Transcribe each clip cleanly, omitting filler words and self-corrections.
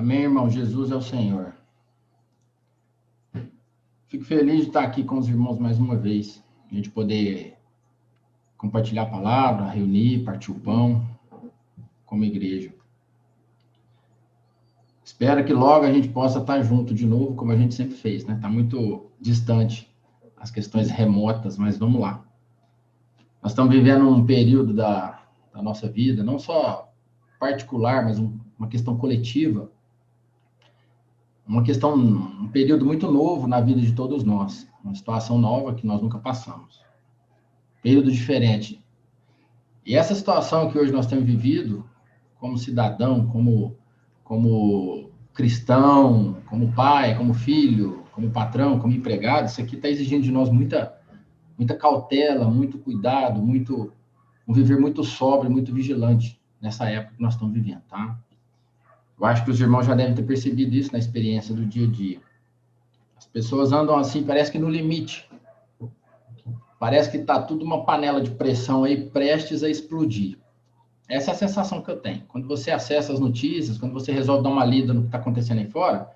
Amém, irmão. Jesus é o Senhor. Fico feliz de estar aqui com os irmãos mais uma vez. A gente poder compartilhar a palavra, reunir, partir o pão como igreja. Espero que logo a gente possa estar junto de novo, como a gente sempre fez, né? Está muito distante as questões remotas, mas vamos lá. Nós estamos vivendo um período da nossa vida, não só particular, mas uma questão coletiva, um período muito novo na vida de todos nós, uma situação nova que nós nunca passamos, período diferente. E essa situação que hoje nós temos vivido, como cidadão, como cristão, como pai, como filho, como patrão, como empregado, isso aqui está exigindo de nós muita cautela, muito cuidado, um viver muito sóbrio, muito vigilante nessa época que nós estamos vivendo, tá? Eu acho que os irmãos já devem ter percebido isso na experiência do dia a dia. As pessoas andam assim, parece que no limite. Parece que está tudo uma panela de pressão aí, prestes a explodir. Essa é a sensação que eu tenho. Quando você acessa as notícias, quando você resolve dar uma lida no que está acontecendo aí fora,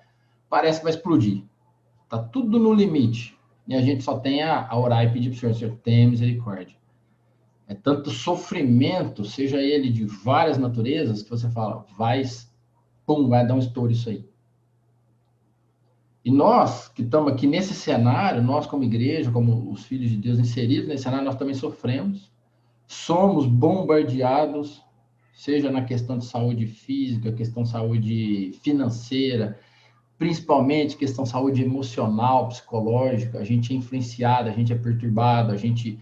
parece que vai explodir. Está tudo no limite. E a gente só tem a orar e pedir para o Senhor, tenha misericórdia. É tanto sofrimento, seja ele de várias naturezas, que você fala, vai dar um estouro isso aí. E nós, que estamos aqui nesse cenário, nós como igreja, como os filhos de Deus inseridos nesse cenário, nós também sofremos. Somos bombardeados, seja na questão de saúde física, questão de saúde financeira, principalmente questão de saúde emocional, psicológica. A gente é influenciado, a gente é perturbado, a gente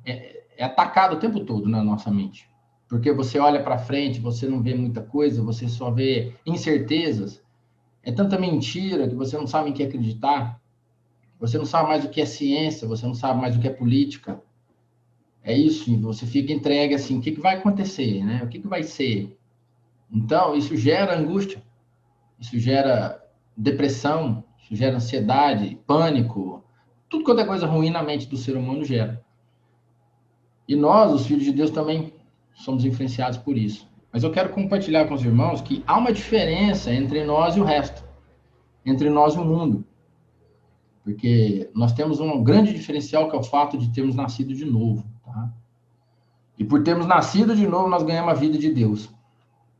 é atacado o tempo todo na nossa mente. Porque você olha para frente, você não vê muita coisa, você só vê incertezas. É tanta mentira que você não sabe em que acreditar. Você não sabe mais o que é ciência, você não sabe mais o que é política. É isso, você fica entregue assim, o que vai acontecer, né? O que vai ser? Então, isso gera angústia, isso gera depressão, isso gera ansiedade, pânico, tudo quanto é coisa ruim na mente do ser humano gera. E nós, os filhos de Deus, também somos influenciados por isso. Mas eu quero compartilhar com os irmãos que há uma diferença entre nós e o resto, entre nós e o mundo. Porque nós temos um grande diferencial, que é o fato de termos nascido de novo, tá? E por termos nascido de novo, nós ganhamos a vida de Deus.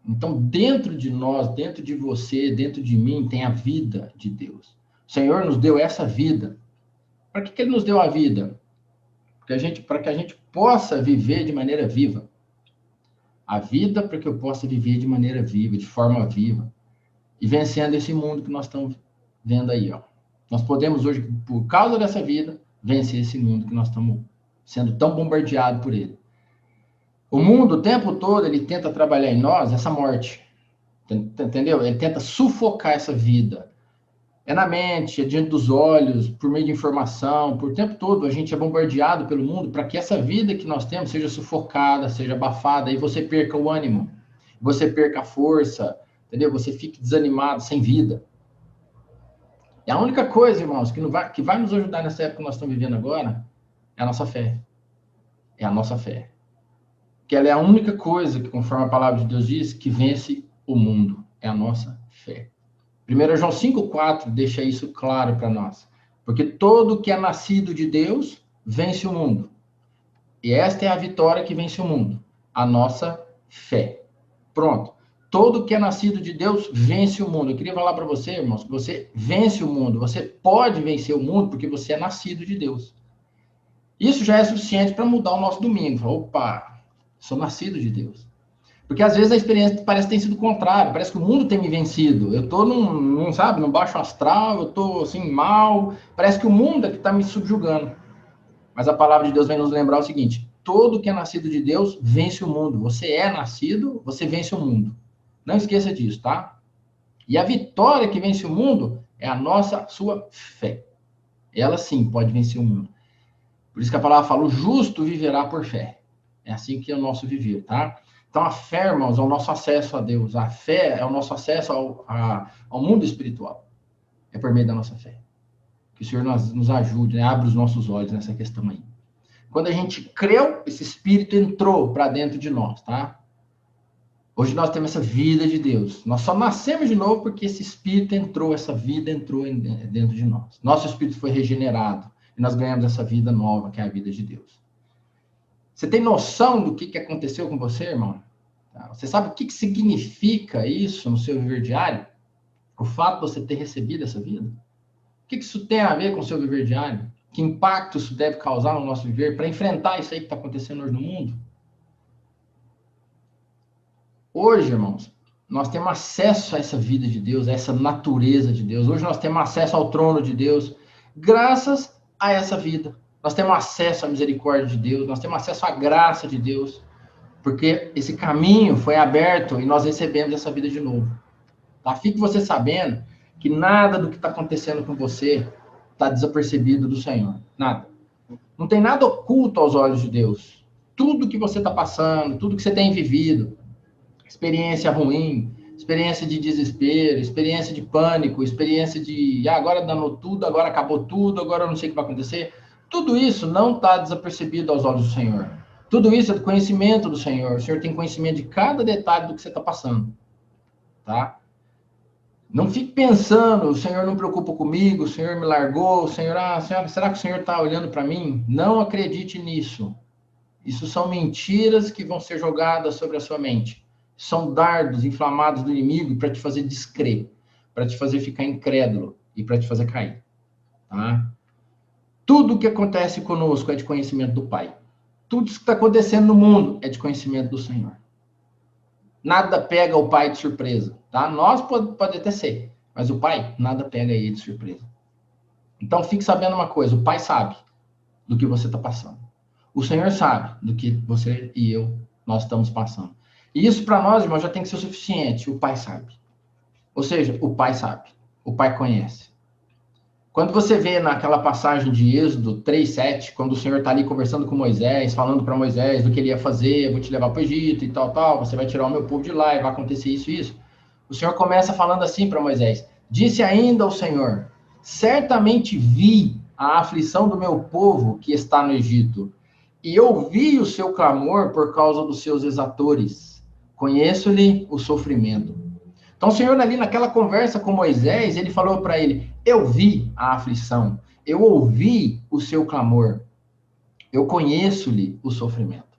Então, dentro de nós, dentro de você, dentro de mim, tem a vida de Deus. O Senhor nos deu essa vida. Para que Ele nos deu a vida? Para que a gente possa viver de maneira viva. A vida para que eu possa viver de maneira viva, de forma viva. E vencendo esse mundo que nós estamos vendo aí, ó. Nós podemos hoje, por causa dessa vida, vencer esse mundo que nós estamos sendo tão bombardeados por ele. O mundo, o tempo todo, ele tenta trabalhar em nós essa morte. Entendeu? Ele tenta sufocar essa vida. É na mente, é diante dos olhos, por meio de informação, por tempo todo a gente é bombardeado pelo mundo para que essa vida que nós temos seja sufocada, seja abafada, e você perca o ânimo, você perca a força, entendeu? Você fique desanimado, sem vida. E a única coisa, irmãos, que vai nos ajudar nessa época que nós estamos vivendo agora, é a nossa fé. É a nossa fé. Que ela é a única coisa que, conforme a palavra de Deus diz, que vence o mundo. É a nossa fé. 1 João 5,4 deixa isso claro para nós. Porque todo que é nascido de Deus vence o mundo. E esta é a vitória que vence o mundo. A nossa fé. Pronto. Todo que é nascido de Deus vence o mundo. Eu queria falar para você, irmãos, que você vence o mundo. Você pode vencer o mundo porque você é nascido de Deus. Isso já é suficiente para mudar o nosso domingo. Opa, sou nascido de Deus. Porque às vezes a experiência parece que tem sido o contrário. Parece que o mundo tem me vencido. Eu estou num baixo astral, eu estou assim, mal. Parece que o mundo é que está me subjugando. Mas a palavra de Deus vem nos lembrar o seguinte: todo que é nascido de Deus vence o mundo. Você é nascido, você vence o mundo. Não esqueça disso, tá? E a vitória que vence o mundo é a sua fé. Ela sim pode vencer o mundo. Por isso que a palavra fala: o justo viverá por fé. É assim que é o nosso viver, tá? Então a fé, irmãos, é o nosso acesso a Deus. A fé é o nosso acesso ao mundo espiritual. É por meio da nossa fé. Que o Senhor nos ajude, né? Abre os nossos olhos nessa questão aí. Quando a gente creu, esse Espírito entrou para dentro de nós, tá? Hoje nós temos essa vida de Deus. Nós só nascemos de novo porque esse Espírito entrou, essa vida entrou dentro de nós. Nosso Espírito foi regenerado e nós ganhamos essa vida nova, que é a vida de Deus. Você tem noção do que aconteceu com você, irmão? Você sabe o que significa isso no seu viver diário? O fato de você ter recebido essa vida? O que isso tem a ver com o seu viver diário? Que impacto isso deve causar no nosso viver para enfrentar isso aí que está acontecendo hoje no mundo? Hoje, irmãos, nós temos acesso a essa vida de Deus, a essa natureza de Deus. Hoje nós temos acesso ao trono de Deus, graças a essa vida. Nós temos acesso à misericórdia de Deus, nós temos acesso à graça de Deus, porque esse caminho foi aberto e nós recebemos essa vida de novo. Tá? Fique você sabendo que nada do que está acontecendo com você está desapercebido do Senhor. Nada. Não tem nada oculto aos olhos de Deus. Tudo que você está passando, tudo que você tem vivido, experiência ruim, experiência de desespero, experiência de pânico, experiência de agora danou tudo, agora acabou tudo, agora eu não sei o que vai acontecer. Tudo isso não está desapercebido aos olhos do Senhor. Tudo isso é do conhecimento do Senhor. O Senhor tem conhecimento de cada detalhe do que você está passando. Tá? Não fique pensando, o Senhor não preocupa comigo, o Senhor me largou, o Senhor, será que o Senhor está olhando para mim? Não acredite nisso. Isso são mentiras que vão ser jogadas sobre a sua mente. São dardos inflamados do inimigo para te fazer descrer, para te fazer ficar incrédulo e para te fazer cair. Tá? Tudo o que acontece conosco é de conhecimento do Pai. Tudo isso que está acontecendo no mundo é de conhecimento do Senhor. Nada pega o Pai de surpresa. Tá? Nós pode até ser, mas o Pai, nada pega ele de surpresa. Então, fique sabendo uma coisa, o Pai sabe do que você está passando. O Senhor sabe do que você e eu, nós estamos passando. E isso para nós, irmão, já tem que ser o suficiente. O Pai sabe. Ou seja, o Pai sabe. O Pai conhece. Quando você vê naquela passagem de Êxodo 3:7, quando o Senhor está ali conversando com Moisés, falando para Moisés do que ele ia fazer, eu vou te levar para o Egito e tal, você vai tirar o meu povo de lá e vai acontecer isso e isso. O Senhor começa falando assim para Moisés: disse ainda o Senhor, certamente vi a aflição do meu povo que está no Egito, e ouvi o seu clamor por causa dos seus exatores. Conheço-lhe o sofrimento. Então, o Senhor, ali naquela conversa com Moisés, ele falou para ele: eu vi a aflição, eu ouvi o seu clamor, eu conheço-lhe o sofrimento.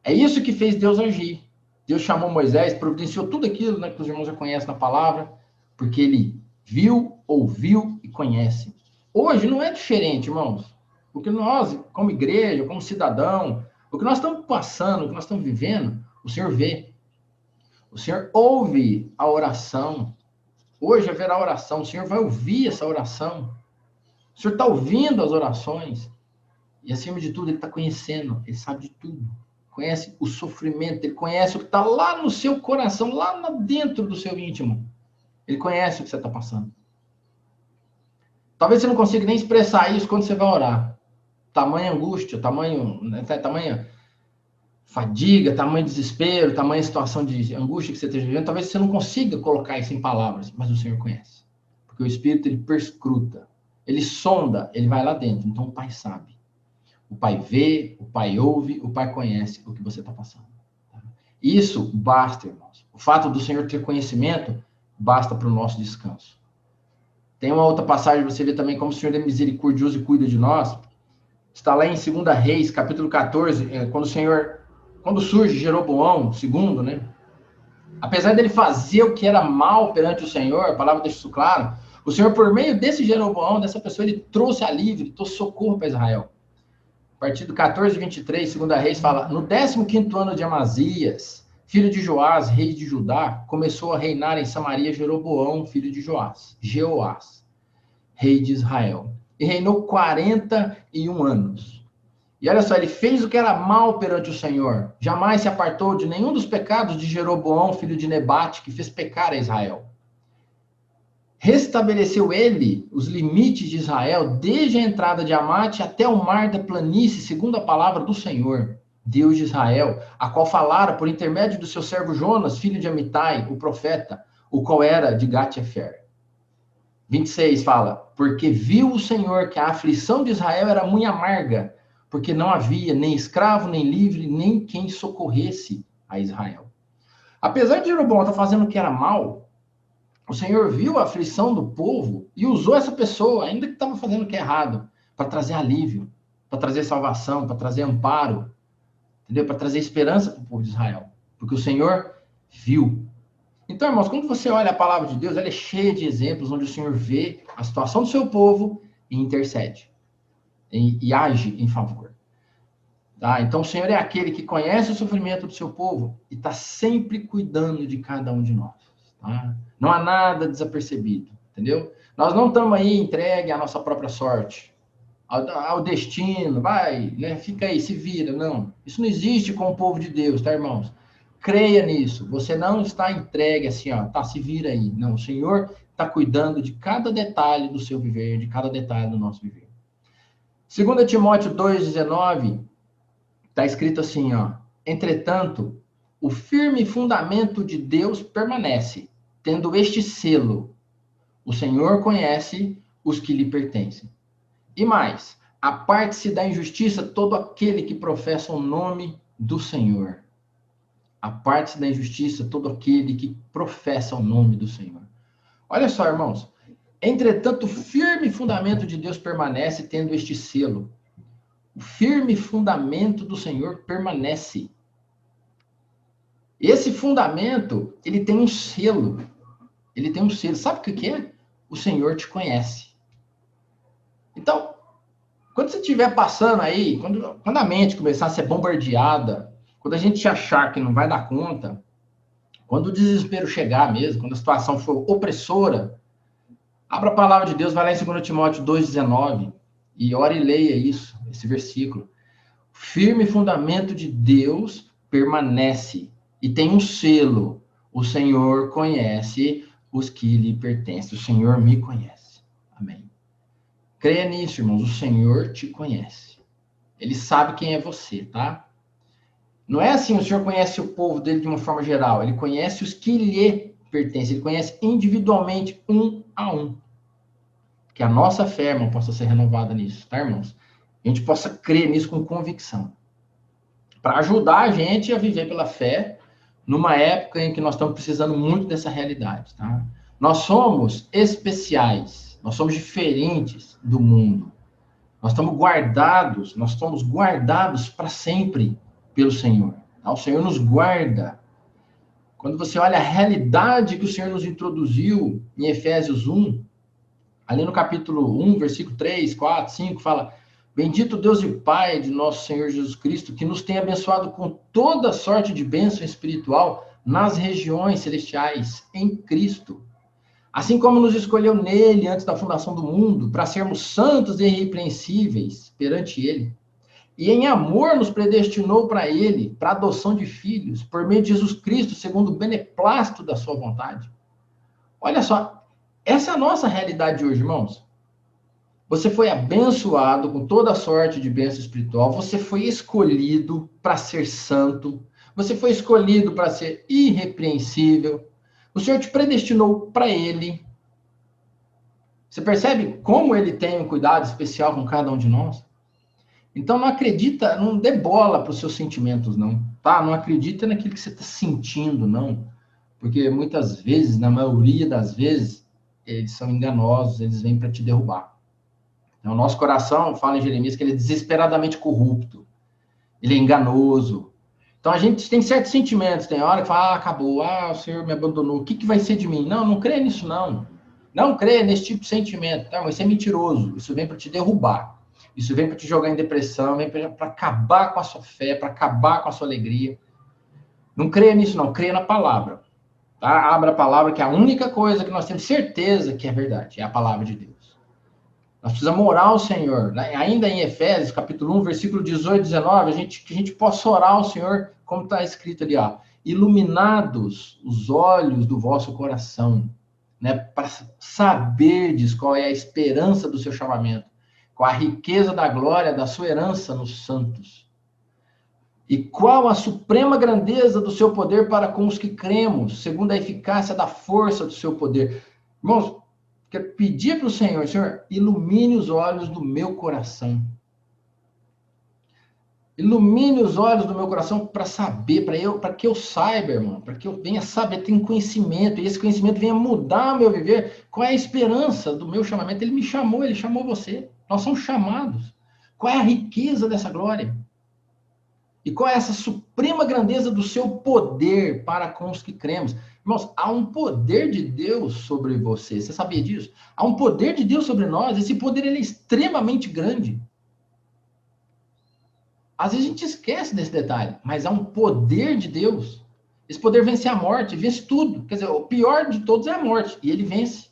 É isso que fez Deus agir. Deus chamou Moisés, providenciou tudo aquilo, né, que os irmãos já conhecem na palavra, porque ele viu, ouviu e conhece. Hoje não é diferente, irmãos. Porque nós, como igreja, como cidadão, o que nós estamos passando, o que nós estamos vivendo, o Senhor vê. O Senhor ouve a oração. Hoje haverá oração. O Senhor vai ouvir essa oração. O Senhor está ouvindo as orações. E, acima de tudo, Ele está conhecendo. Ele sabe de tudo. Conhece o sofrimento. Ele conhece o que está lá no seu coração, lá dentro do seu íntimo. Ele conhece o que você está passando. Talvez você não consiga nem expressar isso quando você vai orar. Tamanha angústia, tamanha fadiga, tamanho desespero, tamanha situação de angústia que você esteja vivendo, talvez você não consiga colocar isso em palavras, mas o Senhor conhece. Porque o Espírito, ele perscruta, ele sonda, ele vai lá dentro. Então o Pai sabe. O Pai vê, o Pai ouve, o Pai conhece o que você está passando. Isso basta, irmãos. O fato do Senhor ter conhecimento basta para o nosso descanso. Tem uma outra passagem, você vê também como o Senhor é misericordioso e cuida de nós. Está lá em 2 Reis, capítulo 14, quando surge Jeroboão II, né? Apesar dele fazer o que era mal perante o Senhor, a palavra deixa isso claro, o Senhor, por meio desse Jeroboão, dessa pessoa, ele trouxe alívio, trouxe socorro para Israel. A partir do 14:23, 2 Reis fala: no 15º ano de Amazias, filho de Joás, rei de Judá, começou a reinar em Samaria Jeroboão, filho de Jeoás, rei de Israel. E reinou 41 anos. E olha só, ele fez o que era mal perante o Senhor. Jamais se apartou de nenhum dos pecados de Jeroboão, filho de Nebate, que fez pecar a Israel. Restabeleceu ele os limites de Israel, desde a entrada de Amate até o mar da planície, segundo a palavra do Senhor, Deus de Israel, a qual falara por intermédio do seu servo Jonas, filho de Amitai, o profeta, o qual era de Gat-Hefer. 26 fala: porque viu o Senhor que a aflição de Israel era muito amarga, porque não havia nem escravo, nem livre, nem quem socorresse a Israel. Apesar de Jeroboão estar fazendo o que era mal, o Senhor viu a aflição do povo e usou essa pessoa, ainda que estava fazendo o que é errado, para trazer alívio, para trazer salvação, para trazer amparo, entendeu? Para trazer esperança para o povo de Israel. Porque o Senhor viu. Então, irmãos, quando você olha a palavra de Deus, ela é cheia de exemplos onde o Senhor vê a situação do seu povo e intercede. E age em favor. Tá? Então, o Senhor é aquele que conhece o sofrimento do seu povo e está sempre cuidando de cada um de nós. Tá? Não há nada desapercebido, entendeu? Nós não estamos aí entregue à nossa própria sorte, ao destino, vai, né? Fica aí, se vira. Não, isso não existe com o povo de Deus, tá, irmãos? Creia nisso. Você não está entregue assim, ó, tá, se vira aí. Não, o Senhor está cuidando de cada detalhe do seu viver, de cada detalhe do nosso viver. 2 Timóteo 2,19, está escrito assim, ó. Entretanto, o firme fundamento de Deus permanece, tendo este selo: o Senhor conhece os que lhe pertencem. E mais, aparte-se da injustiça todo aquele que professa o nome do Senhor. Aparte-se da injustiça todo aquele que professa o nome do Senhor. Olha só, irmãos. Entretanto, o firme fundamento de Deus permanece, tendo este selo. O firme fundamento do Senhor permanece. Esse fundamento, ele tem um selo. Ele tem um selo. Sabe o que é? O Senhor te conhece. Então, quando você estiver passando aí, quando a mente começar a ser bombardeada, quando a gente achar que não vai dar conta, quando o desespero chegar mesmo, quando a situação for opressora, abra a palavra de Deus, vai lá em 2 Timóteo 2,19 e ore e leia isso, esse versículo. O firme fundamento de Deus permanece e tem um selo. O Senhor conhece os que lhe pertencem. O Senhor me conhece. Amém. Creia nisso, irmãos. O Senhor te conhece. Ele sabe quem é você, tá? Não é assim, o Senhor conhece o povo dele de uma forma geral. Ele conhece os que lhe pertencem. Ele conhece individualmente, um a um. Que a nossa fé, irmão, possa ser renovada nisso, tá, irmãos? A gente possa crer nisso com convicção. Para ajudar a gente a viver pela fé numa época em que nós estamos precisando muito dessa realidade, tá? Nós somos especiais. Nós somos diferentes do mundo. Nós somos guardados para sempre pelo Senhor. Tá? O Senhor nos guarda. Quando você olha a realidade que o Senhor nos introduziu em Efésios 1, ali no capítulo 1, versículo 3, 4, 5, fala: bendito Deus e Pai de nosso Senhor Jesus Cristo, que nos tem abençoado com toda sorte de bênção espiritual nas regiões celestiais, em Cristo. Assim como nos escolheu nele antes da fundação do mundo, para sermos santos e irrepreensíveis perante ele. E em amor nos predestinou para ele, para a adoção de filhos, por meio de Jesus Cristo, segundo o beneplácito da sua vontade. Olha só, essa é a nossa realidade hoje, irmãos. Você foi abençoado com toda a sorte de bênção espiritual, você foi escolhido para ser santo, você foi escolhido para ser irrepreensível, o Senhor te predestinou para ele. Você percebe como ele tem um cuidado especial com cada um de nós? Então não acredita, não dê bola para os seus sentimentos, não, tá? Não acredita naquilo que você está sentindo, não. Porque muitas vezes, na maioria das vezes, eles são enganosos, eles vêm para te derrubar. Então, o nosso coração, fala em Jeremias, que ele é desesperadamente corrupto. Ele é enganoso. Então, a gente tem certos sentimentos. Tem hora que fala, acabou, o Senhor me abandonou. O que vai ser de mim? Não, não crê nisso, não. Não crê nesse tipo de sentimento. Tá? Mas isso é mentiroso. Isso vem para te derrubar. Isso vem para te jogar em depressão, vem para acabar com a sua fé, para acabar com a sua alegria. Não crê nisso, não. Crê na palavra. Tá? Abra a palavra, que é a única coisa que nós temos certeza que é verdade. É a palavra de Deus. Nós precisamos orar ao Senhor. Né? Ainda em Efésios, capítulo 1, versículo 18 e 19, que a gente possa orar ao Senhor, como está escrito ali, ó, iluminados os olhos do vosso coração, né, para saberdes qual é a esperança do seu chamamento, qual a riqueza da glória da sua herança nos santos, e qual a suprema grandeza do seu poder para com os que cremos, segundo a eficácia da força do seu poder. Irmãos, quero pedir para o Senhor, Senhor, ilumine os olhos do meu coração. Ilumine os olhos do meu coração para saber, para que eu saiba, irmão, para que eu venha saber, tenha conhecimento, e esse conhecimento venha mudar o meu viver. Qual é a esperança do meu chamamento? Ele me chamou, ele chamou você. Nós somos chamados. Qual é a riqueza dessa glória? E qual é essa suprema grandeza do seu poder para com os que cremos? Irmãos, há um poder de Deus sobre você. Você sabia disso? Há um poder de Deus sobre nós. Esse poder ele é extremamente grande. Às vezes a gente esquece desse detalhe, mas há um poder de Deus. Esse poder vence a morte, vence tudo. Quer dizer, o pior de todos é a morte, e ele vence.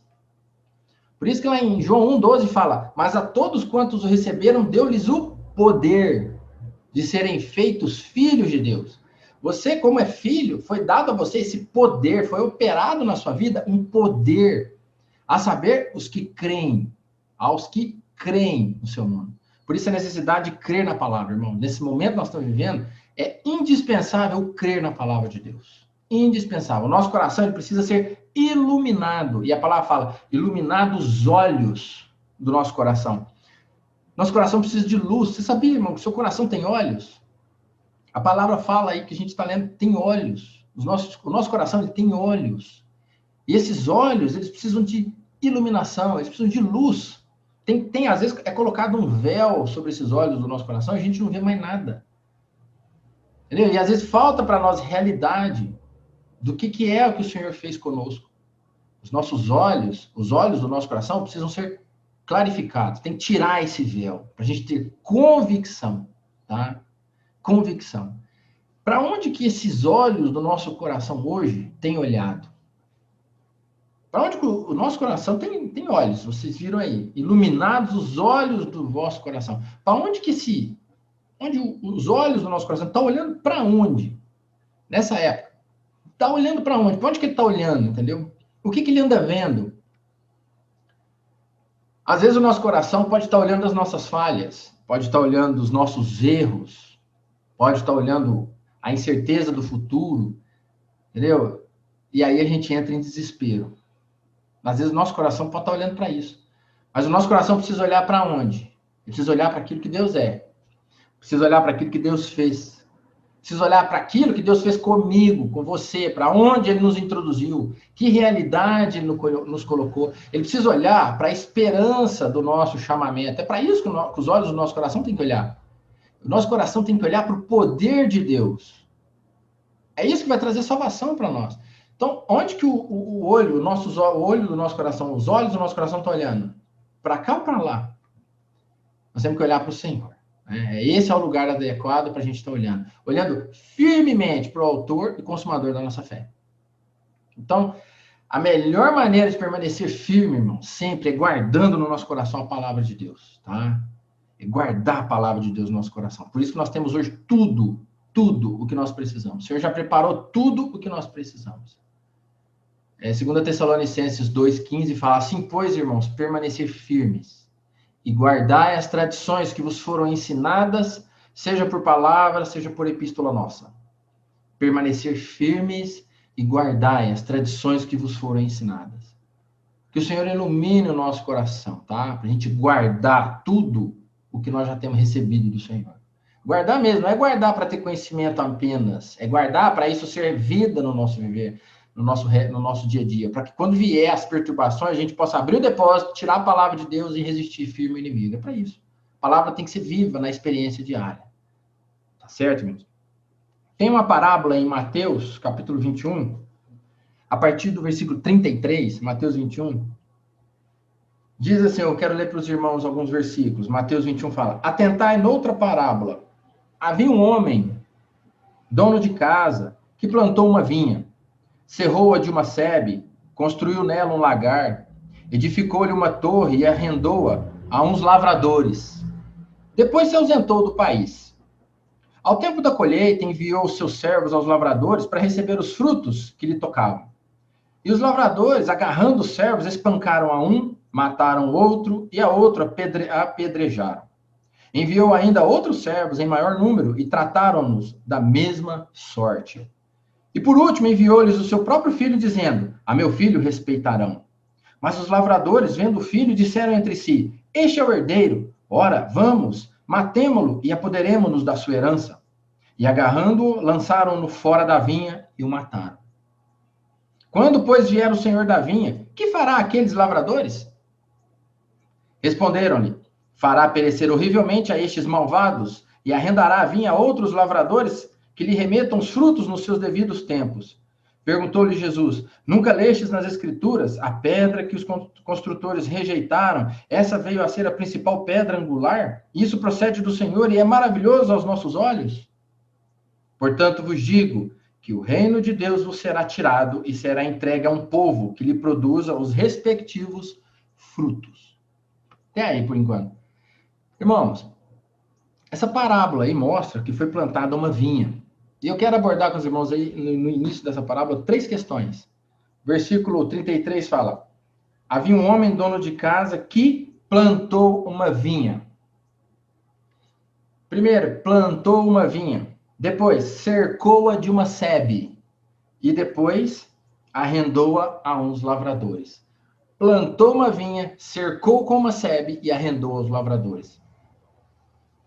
Por isso que lá em João 1,12 fala, mas a todos quantos o receberam, deu-lhes o poder de serem feitos filhos de Deus. Você, como é filho, foi dado a você esse poder, foi operado na sua vida um poder, a saber, os que creem, aos que creem no seu nome. Por isso a necessidade de crer na palavra, irmão. Nesse momento que nós estamos vivendo, é indispensável crer na palavra de Deus. Indispensável. O nosso coração ele precisa ser iluminado. E a palavra fala, iluminado os olhos do nosso coração. Nosso coração precisa de luz. Você sabia, irmão, que o seu coração tem olhos? A palavra fala aí que a gente está lendo, tem olhos. O nosso coração ele tem olhos. E esses olhos, eles precisam de iluminação, eles precisam de luz. Tem, às vezes, é colocado um véu sobre esses olhos do nosso coração e a gente não vê mais nada. Entendeu? E às vezes falta para nós realidade do que é o que o Senhor fez conosco. Os nossos olhos, os olhos do nosso coração precisam ser clarificados. Tem que tirar esse véu para a gente ter convicção, tá? Convicção. Para onde que esses olhos do nosso coração hoje têm olhado? Para onde que o nosso coração tem olhos? Vocês viram aí, iluminados os olhos do vosso coração. Para onde que onde os olhos do nosso coração estão olhando para onde? Nessa época. Está olhando para onde? Para onde que ele está olhando, entendeu? O que ele anda vendo? Às vezes o nosso coração pode estar olhando as nossas falhas, pode estar olhando os nossos erros, pode estar olhando a incerteza do futuro, entendeu? E aí a gente entra em desespero. Às vezes o nosso coração pode estar olhando para isso. Mas o nosso coração precisa olhar para onde? Ele precisa olhar para aquilo que Deus é. Precisa olhar para aquilo que Deus fez. Precisa olhar para aquilo que Deus fez comigo, com você, para onde Ele nos introduziu, que realidade Ele nos colocou. Ele precisa olhar para a esperança do nosso chamamento. É para isso que os olhos do nosso coração têm que olhar. O nosso coração tem que olhar para o poder de Deus. É isso que vai trazer salvação para nós. Então, onde que o olho do nosso coração, os olhos do nosso coração estão olhando? Para cá ou para lá? Nós temos que olhar para o Senhor. Esse é o lugar adequado para a gente estar olhando. Olhando firmemente para o autor e consumador da nossa fé. Então, a melhor maneira de permanecer firme, irmão, sempre é guardando no nosso coração a palavra de Deus, tá? É guardar a palavra de Deus no nosso coração. Por isso que nós temos hoje tudo o que nós precisamos. O Senhor já preparou tudo o que nós precisamos. 2 Tessalonicenses 2,15 fala assim, pois, irmãos, permanecer firmes e guardai as tradições que vos foram ensinadas, seja por palavra, seja por epístola nossa. Permanecer firmes e guardai as tradições que vos foram ensinadas. Que o Senhor ilumine o nosso coração, tá? Para a gente guardar tudo o que nós já temos recebido do Senhor. Guardar mesmo, não é guardar para ter conhecimento apenas, é guardar para isso ser vida no nosso viver, no nosso dia a dia, para que quando vier as perturbações, a gente possa abrir o depósito, tirar a palavra de Deus e resistir firme ao inimigo. É para isso. A palavra tem que ser viva na experiência diária. Tá certo, meus? Tem uma parábola em Mateus, capítulo 21, a partir do versículo 33, Mateus 21, diz assim, eu quero ler para os irmãos alguns versículos. Mateus 21 fala, atentai noutra parábola. Havia um homem, dono de casa, que plantou uma vinha, cerrou-a de uma sebe, construiu nela um lagar, edificou-lhe uma torre e arrendou-a a uns lavradores. Depois se ausentou do país. Ao tempo da colheita, enviou os seus servos aos lavradores para receber os frutos que lhe tocavam. E os lavradores, agarrando os servos, espancaram a um, mataram o outro e a outro apedrejaram. Enviou ainda outros servos em maior número e trataram-nos da mesma sorte. E por último enviou-lhes o seu próprio filho, dizendo, a meu filho respeitarão. Mas os lavradores, vendo o filho, disseram entre si, este é o herdeiro, ora, vamos, Matemo-lo e apoderemo-nos da sua herança. E agarrando-o, lançaram-no fora da vinha e o mataram. Quando, pois, vier o senhor da vinha, que fará aqueles lavradores? Responderam-lhe, fará perecer horrivelmente a estes malvados e arrendará a vinha a outros lavradores que lhe remetam os frutos nos seus devidos tempos. Perguntou-lhe Jesus, nunca lestes nas Escrituras a pedra que os construtores rejeitaram? Essa veio a ser a principal pedra angular? Isso procede do Senhor e é maravilhoso aos nossos olhos? Portanto, vos digo que o reino de Deus vos será tirado e será entregue a um povo que lhe produza os respectivos frutos. Até aí, por enquanto. Irmãos, essa parábola aí mostra que foi plantada uma vinha. E eu quero abordar com os irmãos aí, no início dessa parábola, 3 questões. Versículo 33 fala, havia um homem dono de casa que plantou uma vinha. Primeiro, plantou uma vinha. Depois, cercou-a de uma sebe. E depois, arrendou-a a uns lavradores. Plantou uma vinha, cercou com uma sebe e arrendou aos lavradores.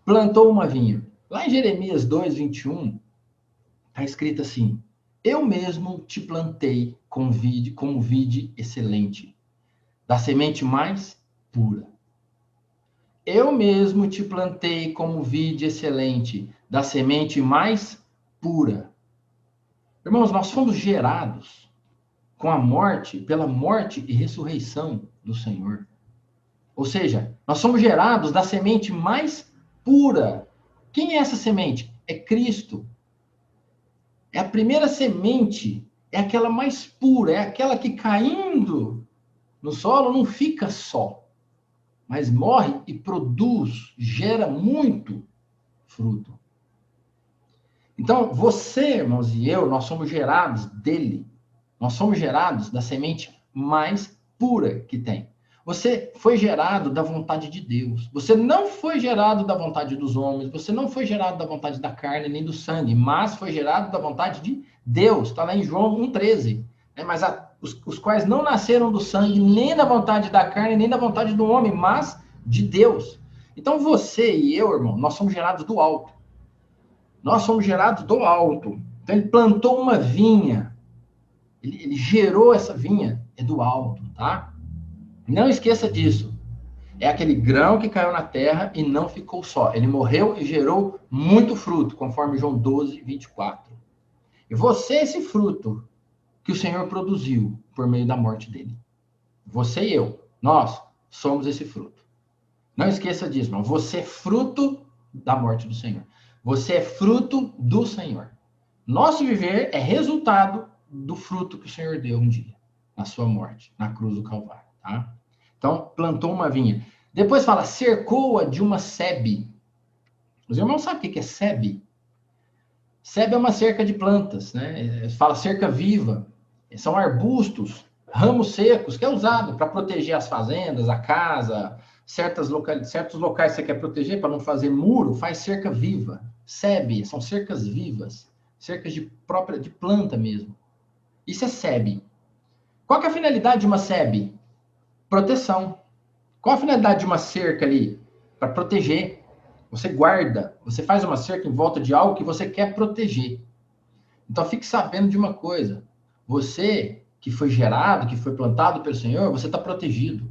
Plantou uma vinha. Lá em Jeremias 2, 21, está escrito assim, eu mesmo te plantei como vide excelente, da semente mais pura. Eu mesmo te plantei como vide excelente, da semente mais pura. Irmãos, nós fomos gerados com a morte, pela morte e ressurreição do Senhor. Ou seja, nós somos gerados da semente mais pura. Quem é essa semente? É Cristo. É a primeira semente, é aquela mais pura, é aquela que caindo no solo não fica só, mas morre e produz, gera muito fruto. Então, você, irmãos, e eu, nós somos gerados dele. Nós somos gerados da semente mais pura que tem. Você foi gerado da vontade de Deus. Você não foi gerado da vontade dos homens. Você não foi gerado da vontade da carne nem do sangue, mas foi gerado da vontade de Deus. Está lá em João 1,13. Mas os quais não nasceram do sangue, nem da vontade da carne, nem da vontade do homem, mas de Deus. Então você e eu, irmão, nós somos gerados do alto. Nós somos gerados do alto. Então ele plantou uma vinha. Ele gerou essa vinha. É do alto, tá? Não esqueça disso. É aquele grão que caiu na terra e não ficou só. Ele morreu e gerou muito fruto, conforme João 12, 24. E você é esse fruto que o Senhor produziu por meio da morte dele. Você e eu, nós somos esse fruto. Não esqueça disso, irmão. Você é fruto da morte do Senhor. Você é fruto do Senhor. Nosso viver é resultado do fruto que o Senhor deu um dia, na sua morte, na cruz do Calvário, tá? Então, plantou uma vinha. Depois fala, cercou-a de uma sebe. Os irmãos sabem o que é sebe? Sebe é uma cerca de plantas, né? Fala cerca viva. São arbustos, ramos secos, que é usado para proteger as fazendas, a casa, certos locais que você quer proteger para não fazer muro, faz cerca viva. Sebe, são cercas vivas, cercas de planta mesmo. Isso é sebe. Qual que é a finalidade de uma sebe? Proteção. Qual a finalidade de uma cerca ali? Para proteger. Você guarda, você faz uma cerca em volta de algo que você quer proteger. Então fique sabendo de uma coisa. Você que foi gerado, que foi plantado pelo Senhor, você está protegido.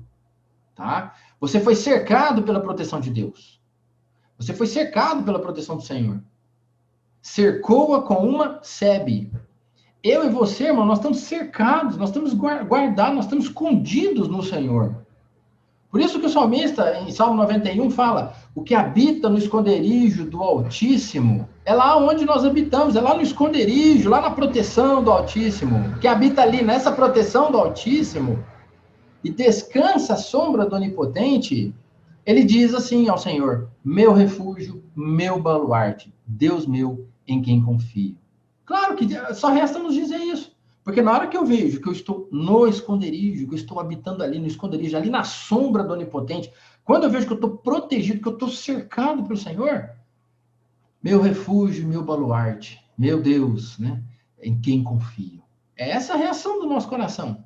Tá? Você foi cercado pela proteção de Deus. Você foi cercado pela proteção do Senhor. Cercou-a com uma sebe. Eu e você, irmão, nós estamos cercados, nós estamos guardados, nós estamos escondidos no Senhor. Por isso que o salmista, em Salmo 91, fala, o que habita no esconderijo do Altíssimo, é lá onde nós habitamos, é lá no esconderijo, lá na proteção do Altíssimo, o que habita ali nessa proteção do Altíssimo, e descansa à sombra do Onipotente, ele diz assim ao Senhor, meu refúgio, meu baluarte, Deus meu, em quem confio. Claro que só resta nos dizer isso. Porque na hora que eu vejo que eu estou no esconderijo, que eu estou habitando ali no esconderijo, ali na sombra do Onipotente, quando eu vejo que eu estou protegido, que eu estou cercado pelo Senhor, meu refúgio, meu baluarte, meu Deus, né? Em quem confio. É essa a reação do nosso coração.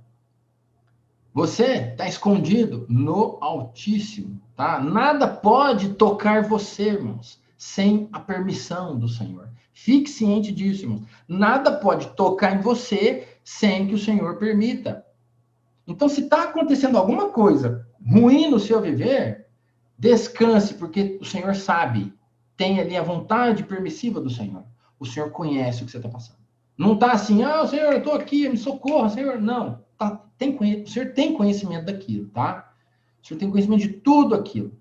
Você está escondido no Altíssimo, tá? Nada pode tocar você, irmãos, sem a permissão do Senhor. Fique ciente disso, irmãos. Nada pode tocar em você sem que o Senhor permita. Então, se está acontecendo alguma coisa ruim no seu viver, descanse, porque o Senhor sabe. Tem ali a vontade permissiva do Senhor. O Senhor conhece o que você está passando. Não está assim, Senhor, eu estou aqui, me socorra, Senhor. Não. O Senhor tem conhecimento daquilo, tá? O Senhor tem conhecimento de tudo aquilo.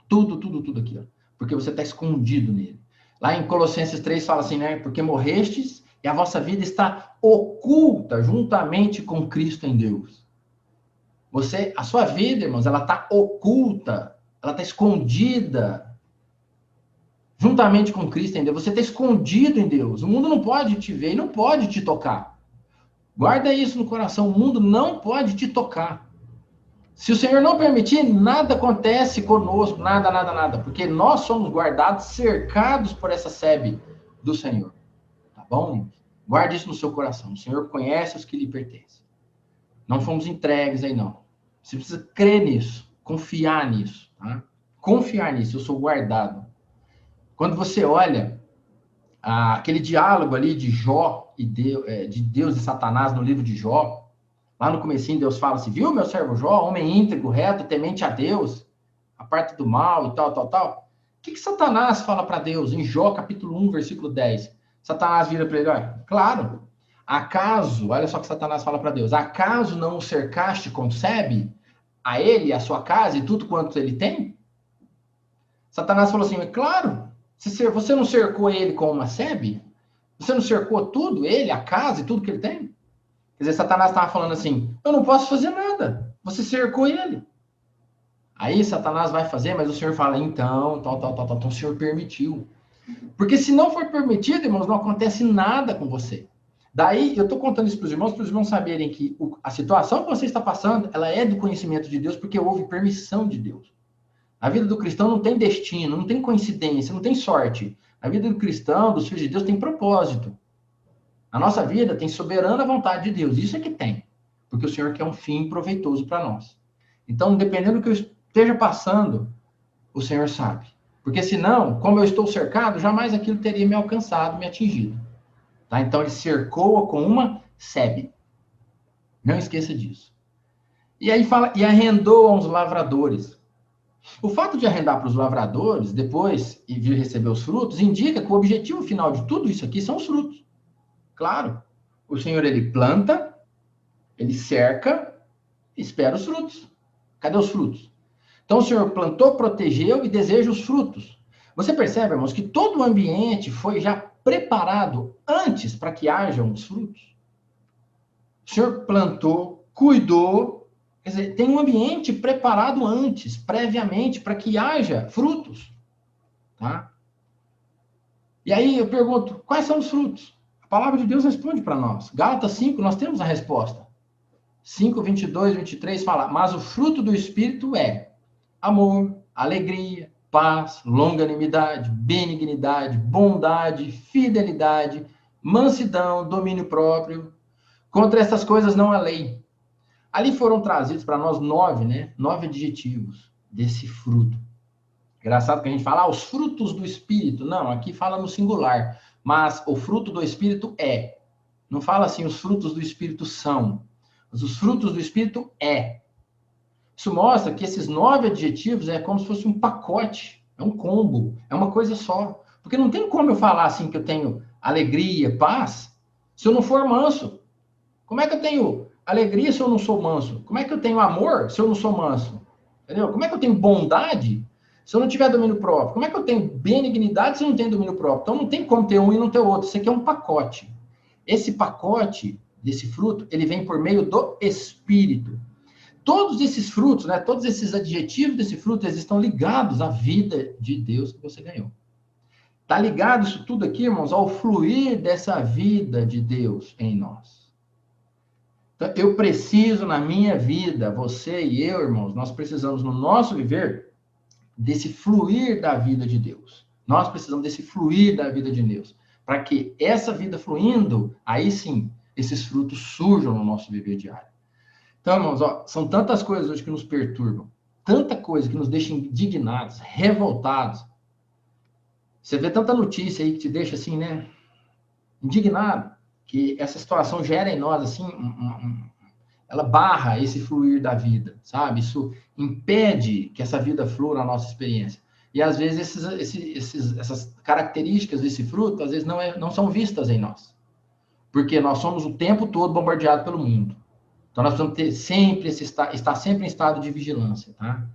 Tudo aquilo. Porque você está escondido nele. Lá em Colossenses 3 fala assim, né? Porque morrestes e a vossa vida está oculta juntamente com Cristo em Deus. A sua vida, irmãos, ela está oculta, ela está escondida juntamente com Cristo em Deus. Você está escondido em Deus. O mundo não pode te ver e não pode te tocar. Guarda isso no coração. O mundo não pode te tocar. Se o Senhor não permitir, nada acontece conosco, nada. Porque nós somos guardados, cercados por essa sebe do Senhor. Tá bom? Guarde isso no seu coração. O Senhor conhece os que lhe pertencem. Não fomos entregues aí, não. Você precisa crer nisso, confiar nisso, tá? Confiar nisso, eu sou guardado. Quando você olha aquele diálogo ali de Jó e de Deus e Satanás no livro de Jó, lá no comecinho Deus fala assim, viu, meu servo Jó, homem íntegro, reto, temente a Deus, a parte do mal e tal. O que Satanás fala para Deus em Jó, capítulo 1, versículo 10? Satanás vira para ele, olha, claro, acaso, olha só o que Satanás fala para Deus, acaso não o cercaste com sebe, a ele, a sua casa e tudo quanto ele tem? Satanás falou assim, claro, você não cercou ele com uma sebe? Você não cercou tudo, ele, a casa e tudo que ele tem? Quer dizer, Satanás estava falando assim, eu não posso fazer nada, você cercou ele. Aí Satanás vai fazer, mas o Senhor fala, então, o Senhor permitiu. Porque se não for permitido, irmãos, não acontece nada com você. Daí, eu estou contando isso para os irmãos saberem que a situação que você está passando, ela é do conhecimento de Deus, porque houve permissão de Deus. A vida do cristão não tem destino, não tem coincidência, não tem sorte. A vida do cristão, dos filhos de Deus, tem propósito. A nossa vida tem soberana vontade de Deus. Isso é que tem. Porque o Senhor quer um fim proveitoso para nós. Então, dependendo do que eu esteja passando, o Senhor sabe. Porque senão, como eu estou cercado, jamais aquilo teria me alcançado, me atingido. Tá? Então, ele cercou-a com uma sebe. Não esqueça disso. E aí fala, e arrendou a uns lavradores. O fato de arrendar para os lavradores, depois, e vir receber os frutos, indica que o objetivo final de tudo isso aqui são os frutos. Claro, o Senhor, ele planta, ele cerca, espera os frutos. Cadê os frutos? Então, o Senhor plantou, protegeu e deseja os frutos. Você percebe, irmãos, que todo o ambiente foi já preparado antes para que hajam os frutos? O Senhor plantou, cuidou, quer dizer, tem um ambiente preparado antes, previamente, para que haja frutos. Tá? E aí eu pergunto, quais são os frutos? A palavra de Deus responde para nós. Gálatas 5, nós temos a resposta. 5, 22, 23 fala, mas o fruto do Espírito é amor, alegria, paz, longanimidade, benignidade, bondade, fidelidade, mansidão, domínio próprio. Contra essas coisas não há lei. Ali foram trazidos para nós 9, né? 9 adjetivos desse fruto. Engraçado que a gente fala, os frutos do Espírito. Não, aqui fala no singular. Mas o fruto do Espírito é. Não fala assim, os frutos do Espírito são. Mas os frutos do Espírito é. Isso mostra que esses 9 adjetivos é como se fosse um pacote. É um combo. É uma coisa só. Porque não tem como eu falar assim que eu tenho alegria, paz, se eu não for manso. Como é que eu tenho alegria se eu não sou manso? Como é que eu tenho amor se eu não sou manso? Entendeu? Como é que eu tenho bondade se eu não tiver domínio próprio? Como é que eu tenho benignidade se eu não tenho domínio próprio? Então não tem como ter um e não ter outro. Isso aqui é um pacote. Esse pacote desse fruto, ele vem por meio do Espírito. Todos esses frutos, né, todos esses adjetivos desse fruto, eles estão ligados à vida de Deus que você ganhou. Está ligado isso tudo aqui, irmãos, ao fluir dessa vida de Deus em nós. Então, eu preciso na minha vida, você e eu, irmãos, nós precisamos no nosso viver desse fluir da vida de Deus. Nós precisamos desse fluir da vida de Deus. Para que essa vida fluindo, aí sim, esses frutos surjam no nosso viver diário. Então, irmãos, ó, são tantas coisas hoje que nos perturbam, tanta coisa que nos deixa indignados, revoltados. Você vê tanta notícia aí que te deixa assim, né, indignado, que essa situação gera em nós, assim, ela barra esse fluir da vida, sabe? Isso impede que essa vida flua na nossa experiência. E às vezes essas características desse fruto, às vezes não são vistas em nós. Porque nós somos o tempo todo bombardeados pelo mundo. Então nós precisamos ter sempre estar sempre em estado de vigilância, tá?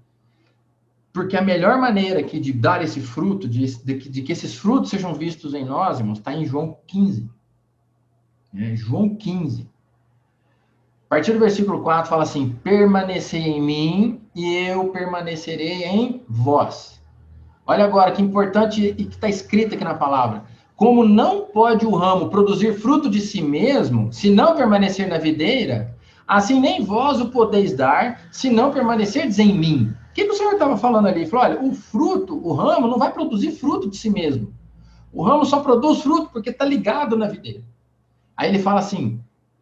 Porque a melhor maneira aqui de dar esse fruto, de que esses frutos sejam vistos em nós, irmãos, está em João 15. João 15. A partir do versículo 4 fala assim: permanecei em mim e eu permanecerei em vós. Olha agora que importante e que está escrito aqui na palavra. Como não pode o ramo produzir fruto de si mesmo, se não permanecer na videira, assim nem vós o podeis dar, se não permanecerdes em mim. O que o Senhor estava falando ali? Ele falou, olha, o fruto, o ramo não vai produzir fruto de si mesmo. O ramo só produz fruto porque está ligado na videira. Aí ele fala assim,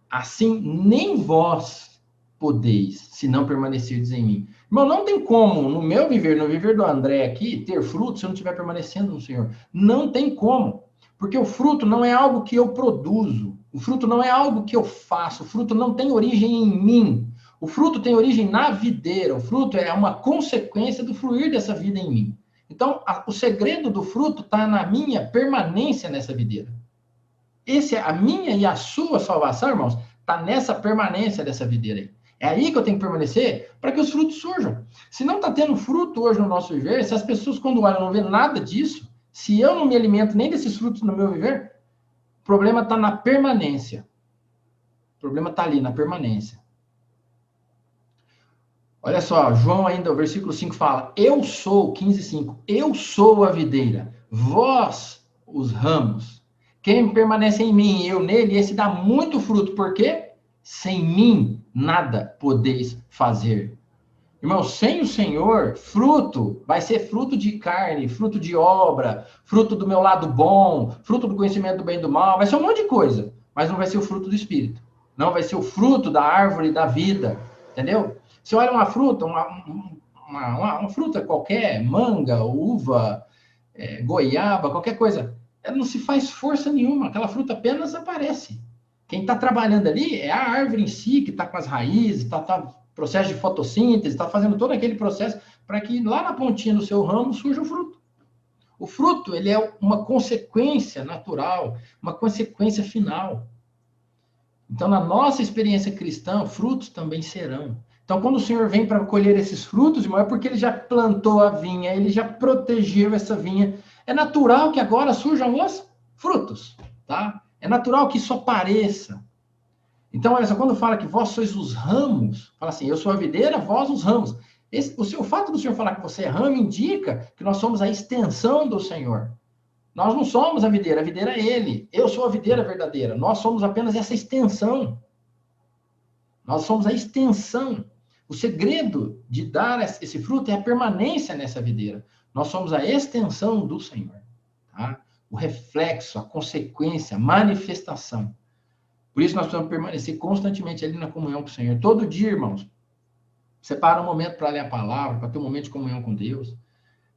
assim nem vós podeis, se não permanecerdes em mim. Irmão, não tem como, no meu viver, no viver do André aqui, ter fruto se eu não estiver permanecendo no Senhor. Não tem como. Porque o fruto não é algo que eu produzo. O fruto não é algo que eu faço. O fruto não tem origem em mim. O fruto tem origem na videira. O fruto é uma consequência do fluir dessa vida em mim. Então, o segredo do fruto está na minha permanência nessa videira. A minha e a sua salvação, irmãos, está nessa permanência dessa videira aí. É aí que eu tenho que permanecer para que os frutos surjam. Se não está tendo fruto hoje no nosso viver, se as pessoas quando olham não vê nada disso, se eu não me alimento nem desses frutos no meu viver, o problema está na permanência. O problema está ali, na permanência. Olha só, João ainda, o versículo 5 fala, eu sou, 15:5, eu sou a videira, vós os ramos. Quem permanece em mim e eu nele, esse dá muito fruto, porque sem mim nada podeis fazer. Irmão, sem o Senhor, fruto vai ser fruto de carne, fruto de obra, fruto do meu lado bom, fruto do conhecimento do bem e do mal, vai ser um monte de coisa, mas não vai ser o fruto do Espírito. Não vai ser o fruto da árvore da vida, entendeu? Você olha uma fruta, uma fruta qualquer, manga, uva, goiaba, qualquer coisa, ela não se faz força nenhuma, aquela fruta apenas aparece. Quem está trabalhando ali é a árvore em si, que está com as raízes, está processo de fotossíntese, está fazendo todo aquele processo para que lá na pontinha do seu ramo surja o fruto. O fruto, ele é uma consequência natural, uma consequência final. Então, na nossa experiência cristã, frutos também serão. Então, quando o Senhor vem para colher esses frutos, irmão, é porque ele já plantou a vinha, ele já protegeu essa vinha. É natural que agora surjam os frutos, tá? É natural que isso apareça. Então, olha só, quando fala que vós sois os ramos, fala assim, eu sou a videira, vós os ramos. O fato do Senhor falar que você é ramo indica que nós somos a extensão do Senhor. Nós não somos a videira é Ele. Eu sou a videira verdadeira. Nós somos apenas essa extensão. Nós somos a extensão. O segredo de dar esse fruto é a permanência nessa videira. Nós somos a extensão do Senhor. Tá? O reflexo, a consequência, a manifestação. Por isso nós precisamos permanecer constantemente ali na comunhão com o Senhor. Todo dia, irmãos, separa um momento para ler a palavra, para ter um momento de comunhão com Deus.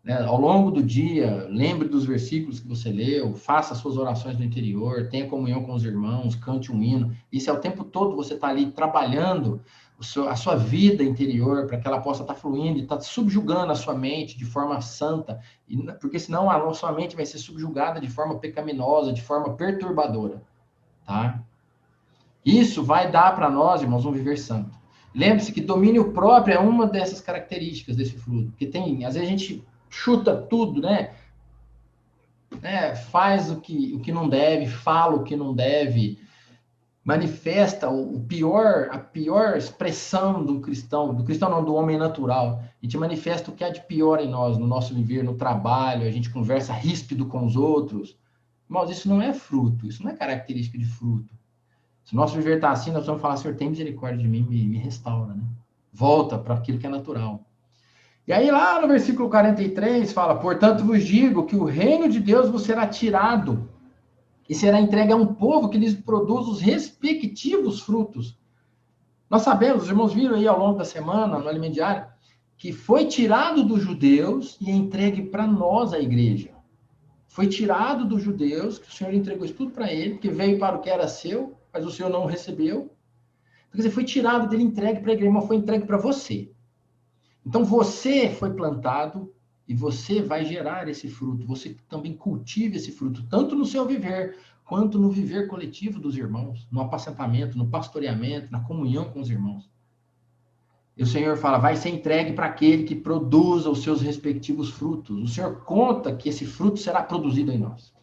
Né? Ao longo do dia, lembre dos versículos que você leu, faça as suas orações no interior, tenha comunhão com os irmãos, cante um hino. Isso é o tempo todo você está ali trabalhando a sua vida interior para que ela possa estar fluindo e estar subjugando a sua mente de forma santa, porque senão a sua mente vai ser subjugada de forma pecaminosa, de forma perturbadora. Tá? Isso vai dar para nós, irmãos, um viver santo. Lembre-se que domínio próprio é uma dessas características desse fruto. Porque às vezes a gente chuta tudo, né? Faz o que não deve, fala o que não deve, manifesta a pior expressão do cristão não, do homem natural. A gente manifesta o que há de pior em nós, no nosso viver, no trabalho, a gente conversa ríspido com os outros. Irmãos, isso não é fruto, isso não é característica de fruto. Se o nosso viver está assim, nós vamos falar, Senhor, tem misericórdia de mim, me restaura, né? Volta para aquilo que é natural. E aí lá no versículo 43 fala, portanto vos digo que o reino de Deus vos será tirado e será entregue a um povo que lhes produz os respectivos frutos. Nós sabemos, os irmãos viram aí ao longo da semana, no Alimento Diário, que foi tirado dos judeus e entregue para nós, a igreja. Foi tirado dos judeus, que o Senhor entregou isso tudo para ele, que veio para o que era seu, mas o Senhor não recebeu. Quer dizer, foi tirado dele, entregue para a igreja, mas foi entregue para você. Então, você foi plantado e você vai gerar esse fruto. Você também cultiva esse fruto, tanto no seu viver, quanto no viver coletivo dos irmãos, no apacentamento, no pastoreamento, na comunhão com os irmãos. E o Senhor fala, vai ser entregue para aquele que produza os seus respectivos frutos. O Senhor conta que esse fruto será produzido em nós.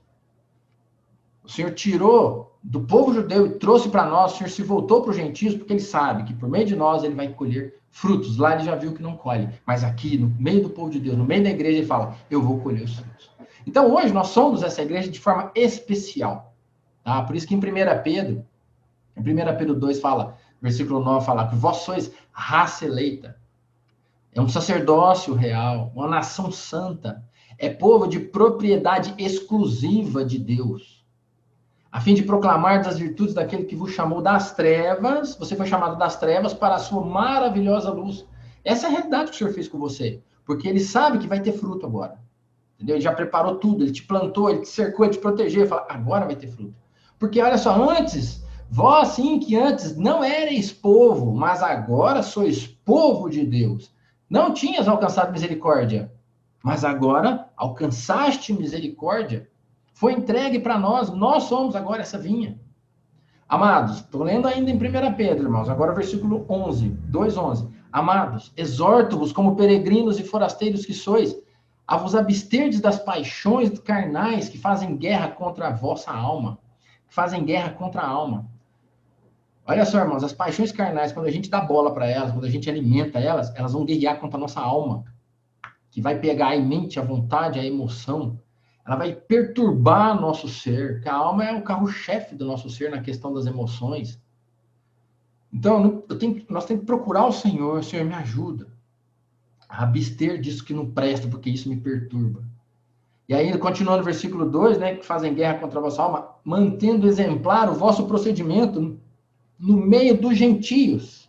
O Senhor tirou do povo judeu e trouxe para nós, o Senhor se voltou para os gentios, porque ele sabe que por meio de nós ele vai colher frutos. Lá ele já viu que não colhe, mas aqui, no meio do povo de Deus, no meio da igreja, ele fala, eu vou colher os frutos. Então hoje nós somos essa igreja de forma especial. Tá? Por isso que em 1 Pedro 2 fala, versículo 9 fala, que vós sois raça eleita, é um sacerdócio real, uma nação santa, é povo de propriedade exclusiva de Deus, a fim de proclamar das virtudes daquele que vos chamou das trevas, você foi chamado das trevas para a sua maravilhosa luz. Essa é a realidade que o Senhor fez com você, porque ele sabe que vai ter fruto agora, entendeu? Ele já preparou tudo, ele te plantou, ele te cercou, ele te protegeu, ele fala, agora vai ter fruto. Porque olha só, vós sim que antes não erais povo, mas agora sois povo de Deus. Não tinhas alcançado misericórdia, mas agora alcançaste misericórdia. Foi entregue para nós somos agora essa vinha. Amados, estou lendo ainda em 1 Pedro, irmãos, agora versículo 11, 2:11. Amados, exorto-vos como peregrinos e forasteiros que sois, a vos absterdes das paixões carnais que fazem guerra contra a vossa alma. Fazem guerra contra a alma. Olha só, irmãos, as paixões carnais, quando a gente dá bola para elas, quando a gente alimenta elas, elas vão guerrear contra a nossa alma, que vai pegar a mente, a vontade, a emoção. Ela vai perturbar nosso ser, que a alma é o carro-chefe do nosso ser na questão das emoções. Então, nós temos que procurar o Senhor me ajuda a abster disso que não presta, porque isso me perturba. E aí, continuando no versículo 2, né, que fazem guerra contra a vossa alma, mantendo exemplar o vosso procedimento no meio dos gentios,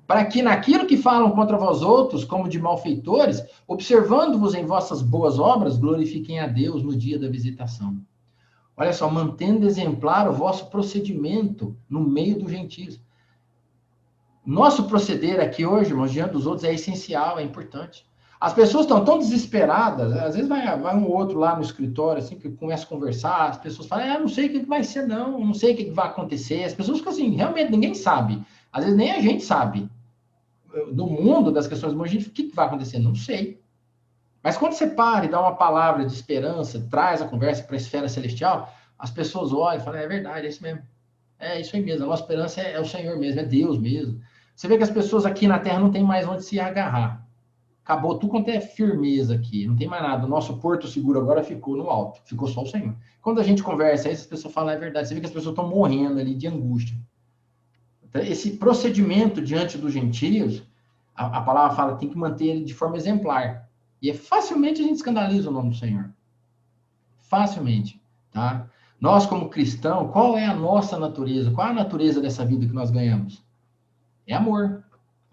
para que naquilo que falam contra vós outros, como de malfeitores, observando-vos em vossas boas obras, glorifiquem a Deus no dia da visitação. Olha só, mantendo exemplar o vosso procedimento no meio dos gentios. Nosso proceder aqui hoje, irmãos, diante dos outros, é essencial, é importante. As pessoas estão tão desesperadas, às vezes vai um outro lá no escritório, assim, que começa a conversar, as pessoas falam, não sei o que vai ser, não sei o que vai acontecer. As pessoas ficam assim, realmente ninguém sabe. Às vezes nem a gente sabe. Do mundo das questões humanas, o que vai acontecer? Não sei. Mas quando você para e dá uma palavra de esperança, traz a conversa para a esfera celestial, as pessoas olham e falam, é verdade, é isso mesmo. É isso aí mesmo, a nossa esperança é o Senhor mesmo, é Deus mesmo. Você vê que as pessoas aqui na Terra não tem mais onde se agarrar. Acabou tudo quanto é firmeza aqui, não tem mais nada. O nosso porto seguro agora ficou no alto, ficou só o Senhor. Quando a gente conversa, aí as pessoas falam, é verdade, você vê que as pessoas estão morrendo ali de angústia. Esse procedimento diante dos gentios, a palavra fala, tem que manter ele de forma exemplar. E facilmente a gente escandaliza o nome do Senhor. Facilmente, tá? Nós, como cristãos, qual é a nossa natureza? Qual é a natureza dessa vida que nós ganhamos? É amor,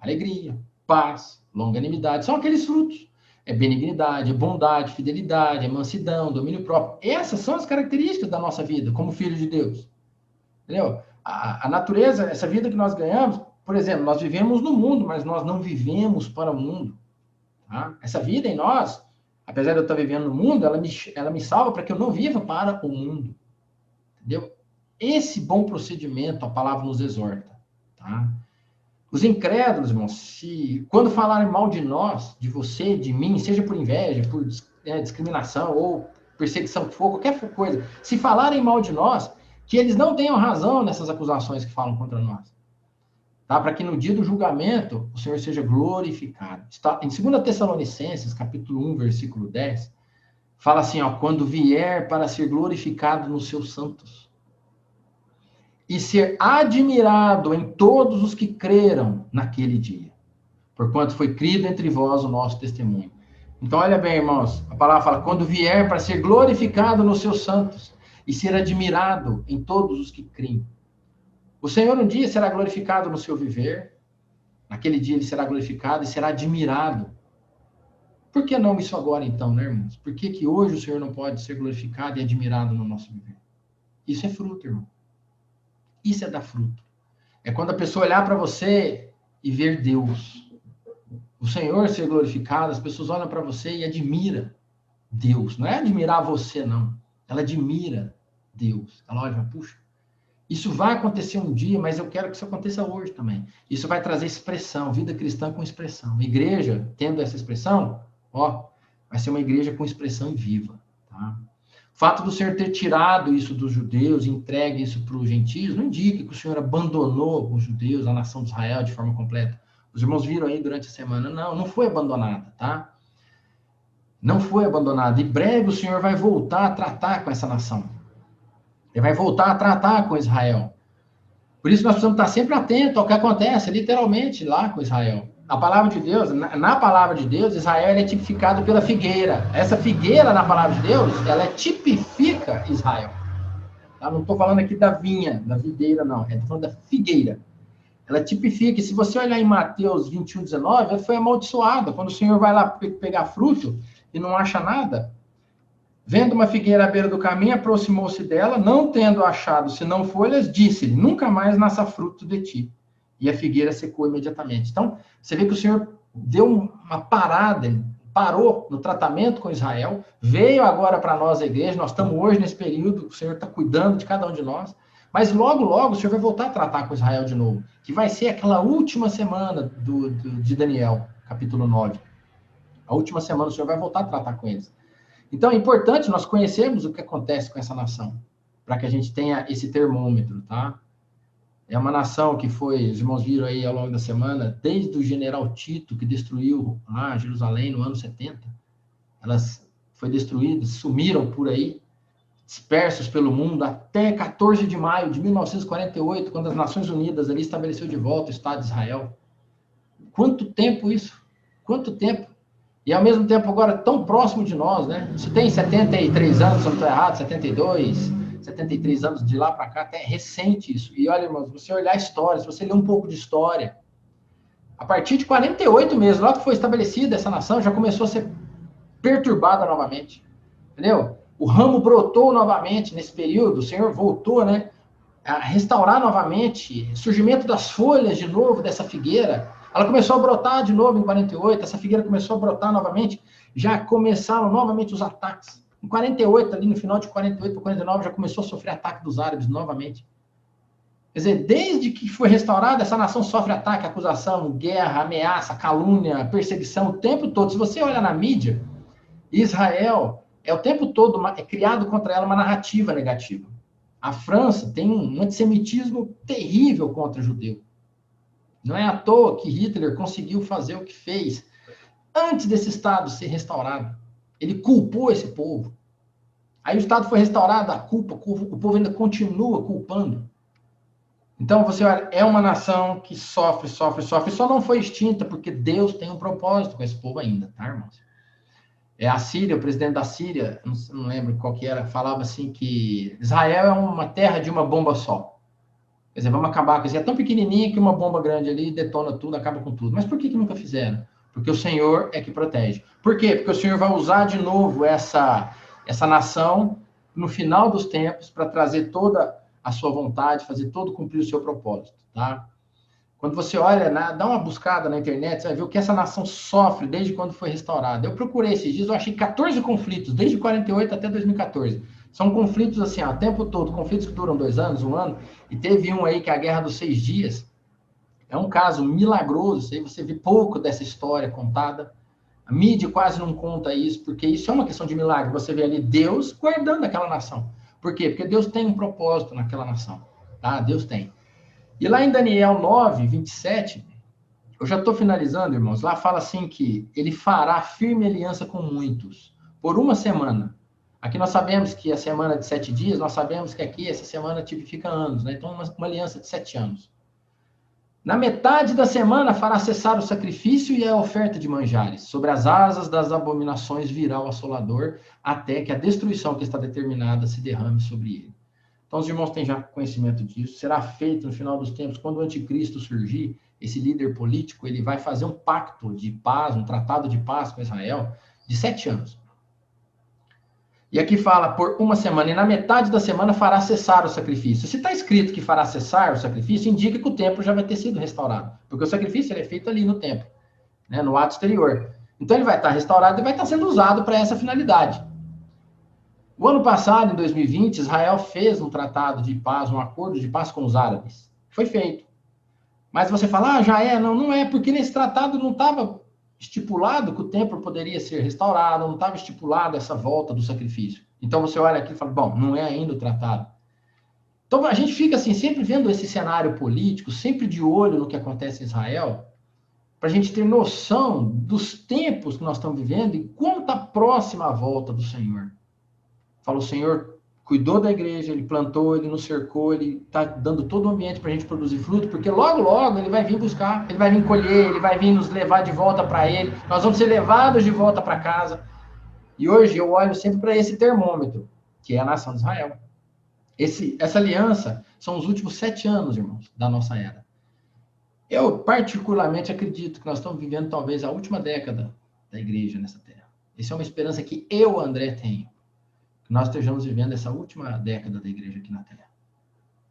alegria, paz, longanimidade. São aqueles frutos. É benignidade, é bondade, fidelidade, é mansidão, domínio próprio. Essas são as características da nossa vida como filho de Deus. Entendeu? A natureza, essa vida que nós ganhamos, por exemplo, nós vivemos no mundo, mas nós não vivemos para o mundo. Tá? Essa vida em nós, apesar de eu estar vivendo no mundo, ela me salva para que eu não viva para o mundo. Entendeu? Esse bom procedimento, a palavra nos exorta. Tá? Os incrédulos, irmãos, quando falarem mal de nós, de você, de mim, seja por inveja, por discriminação ou perseguição que for, qualquer coisa, se falarem mal de nós, que eles não tenham razão nessas acusações que falam contra nós. Tá? Para que no dia do julgamento o Senhor seja glorificado. Está em 2 Tessalonicenses, capítulo 1, versículo 10, fala assim, ó, quando vier para ser glorificado nos seus santos e ser admirado em todos os que creram naquele dia, porquanto foi crido entre vós o nosso testemunho. Então, olha bem, irmãos, a palavra fala, quando vier para ser glorificado nos seus santos e ser admirado em todos os que creem. O Senhor um dia será glorificado no seu viver, naquele dia ele será glorificado e será admirado. Por que não isso agora então, né, irmãos? Por que que hoje o Senhor não pode ser glorificado e admirado no nosso viver? Isso é fruto, irmão. Isso é dar fruto. É quando a pessoa olhar para você e ver Deus. O Senhor ser glorificado, as pessoas olham para você e admira Deus. Não é admirar você, não. Ela admira Deus. Ela olha e fala, puxa, isso vai acontecer um dia, mas eu quero que isso aconteça hoje também. Isso vai trazer expressão, vida cristã com expressão. Igreja, tendo essa expressão, ó, vai ser uma igreja com expressão e viva, tá? O fato do Senhor ter tirado isso dos judeus, entregue isso para os gentios, não indica que o Senhor abandonou os judeus, a nação de Israel, de forma completa. Os irmãos viram aí durante a semana. Não, não foi abandonada, tá? Não foi abandonada. Em breve o Senhor vai voltar a tratar com essa nação. Ele vai voltar a tratar com Israel. Por isso nós precisamos estar sempre atentos ao que acontece, literalmente, lá com Israel. A palavra de Deus, na palavra de Deus, Israel é tipificado pela figueira. Essa figueira, na palavra de Deus, ela tipifica Israel. Tá? Não estou falando aqui da vinha, da videira, não. Estou falando da figueira. Ela tipifica. E se você olhar em Mateus 21, 19, ela foi amaldiçoada. Quando o Senhor vai lá pegar fruto e não acha nada, vendo uma figueira à beira do caminho, aproximou-se dela, não tendo achado senão folhas, disse-lhe, nunca mais nasça fruto de ti. E a figueira secou imediatamente. Então, você vê que o Senhor deu uma parada, parou no tratamento com Israel, veio agora para nós, a igreja, nós estamos hoje nesse período, o Senhor está cuidando de cada um de nós, mas logo, logo, o Senhor vai voltar a tratar com Israel de novo, que vai ser aquela última semana de Daniel, capítulo 9. A última semana o Senhor vai voltar a tratar com eles. Então, é importante nós conhecermos o que acontece com essa nação, para que a gente tenha esse termômetro, tá? É uma nação que foi, os irmãos viram aí ao longo da semana, desde o general Tito, que destruiu lá Jerusalém no ano 70, elas foi destruídas, sumiram por aí, dispersos pelo mundo, até 14 de maio de 1948, quando as Nações Unidas ali estabeleceu de volta o Estado de Israel. Quanto tempo isso? Quanto tempo? E ao mesmo tempo agora tão próximo de nós, né? Isso tem 73 anos, se eu não estou errado, 72, 73 anos de lá para cá, até é recente isso. E olha, irmãos, se você olhar a história, se você ler um pouco de história, a partir de 48 mesmo, logo que foi estabelecida essa nação, já começou a ser perturbada novamente. Entendeu? O ramo brotou novamente nesse período, o Senhor voltou, né, a restaurar novamente, surgimento das folhas de novo dessa figueira. Ela começou a brotar de novo em 48, essa figueira começou a brotar novamente, já começaram novamente os ataques. Em 48, ali no final de 48 para 49, já começou a sofrer ataque dos árabes novamente. Quer dizer, desde que foi restaurada, essa nação sofre ataque, acusação, guerra, ameaça, calúnia, perseguição, o tempo todo. Se você olha na mídia, Israel é o tempo todo criado contra ela uma narrativa negativa. A França tem um antissemitismo terrível contra o judeu. Não é à toa que Hitler conseguiu fazer o que fez antes desse Estado ser restaurado. Ele culpou esse povo. Aí o Estado foi restaurado, a culpa, o povo ainda continua culpando. Então, você olha, é uma nação que sofre, sofre, sofre, só não foi extinta porque Deus tem um propósito com esse povo ainda, tá, irmãos? A Síria, o presidente da Síria, não lembro qual que era, falava assim que Israel é uma terra de uma bomba só. Quer dizer, vamos acabar com isso. É tão pequenininha que uma bomba grande ali detona tudo, acaba com tudo. Mas por que nunca fizeram? Porque o Senhor é que protege. Por quê? Porque o Senhor vai usar de novo essa nação no final dos tempos para trazer toda a sua vontade, fazer todo cumprir o seu propósito, tá? Quando você olha, dá uma buscada na internet, você vai ver o que essa nação sofre desde quando foi restaurada. Eu procurei esses dias, eu achei 14 conflitos, desde 48 até 2014. São conflitos assim, o tempo todo, conflitos que duram 2 anos, 1 ano, e teve um aí que é a Guerra dos 6 Dias. É um caso milagroso, aí você vê pouco dessa história contada. A mídia quase não conta isso, porque isso é uma questão de milagre. Você vê ali Deus guardando aquela nação. Por quê? Porque Deus tem um propósito naquela nação, tá? Deus tem. E lá em Daniel 9, 27, eu já estou finalizando, irmãos, lá fala assim que ele fará firme aliança com muitos, por 1 semana. Aqui nós sabemos que a semana de 7 dias, nós sabemos que aqui essa semana tipifica anos, né? Então, uma aliança de 7 anos. Na metade da semana fará cessar o sacrifício e a oferta de manjares. Sobre as asas das abominações virá o assolador, até que a destruição que está determinada se derrame sobre ele. Então, os irmãos têm já conhecimento disso. Será feito no final dos tempos, quando o anticristo surgir, esse líder político, ele vai fazer um pacto de paz, um tratado de paz com Israel, de 7 anos. E aqui fala, por uma semana, e na metade da semana fará cessar o sacrifício. Se está escrito que fará cessar o sacrifício, indica que o templo já vai ter sido restaurado. Porque o sacrifício ele é feito ali no templo, né, no ato exterior. Então, ele vai estar restaurado e vai estar sendo usado para essa finalidade. O ano passado, em 2020, Israel fez um tratado de paz, um acordo de paz com os árabes. Foi feito. Mas você fala, já é? Não, não é, porque nesse tratado não estava estipulado que o templo poderia ser restaurado, não estava estipulado essa volta do sacrifício. Então você olha aqui e fala, bom, não é ainda o tratado. Então a gente fica assim, sempre vendo esse cenário político, sempre de olho no que acontece em Israel, para a gente ter noção dos tempos que nós estamos vivendo e como está próxima a volta do Senhor. Fala, o Senhor cuidou da igreja, ele plantou, ele nos cercou, ele está dando todo o ambiente para a gente produzir fruto, porque logo, logo ele vai vir buscar, ele vai vir colher, ele vai vir nos levar de volta para ele, nós vamos ser levados de volta para casa. E hoje eu olho sempre para esse termômetro, que é a nação de Israel. Essa aliança são os últimos 7 anos, irmãos, da nossa era. Eu particularmente acredito que nós estamos vivendo talvez a última década da igreja nessa terra. Essa é uma esperança que eu, André, tenho. Nós estejamos vivendo essa última década da igreja aqui na Terra.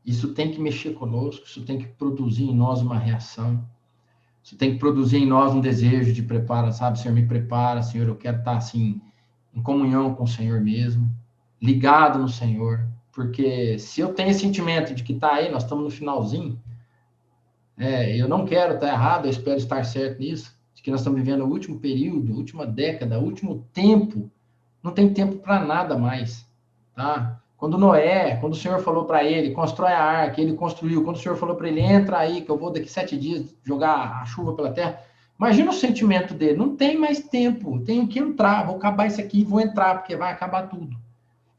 Isso tem que mexer conosco, isso tem que produzir em nós uma reação, isso tem que produzir em nós um desejo de preparo, sabe? Senhor, me prepara, Senhor, eu quero estar assim, em comunhão com o Senhor mesmo, ligado no Senhor, porque se eu tenho esse sentimento de que está aí, nós estamos no finalzinho, eu não quero estar errado, eu espero estar certo nisso, de que nós estamos vivendo o último período, a última década, o último tempo. Não tem tempo para nada mais, tá? Quando o Senhor falou para ele, constrói a arca, ele construiu. Quando o Senhor falou para ele, entra aí, que eu vou daqui 7 dias jogar a chuva pela terra. Imagina o sentimento dele, não tem mais tempo, tenho que entrar, vou acabar isso aqui e vou entrar, porque vai acabar tudo.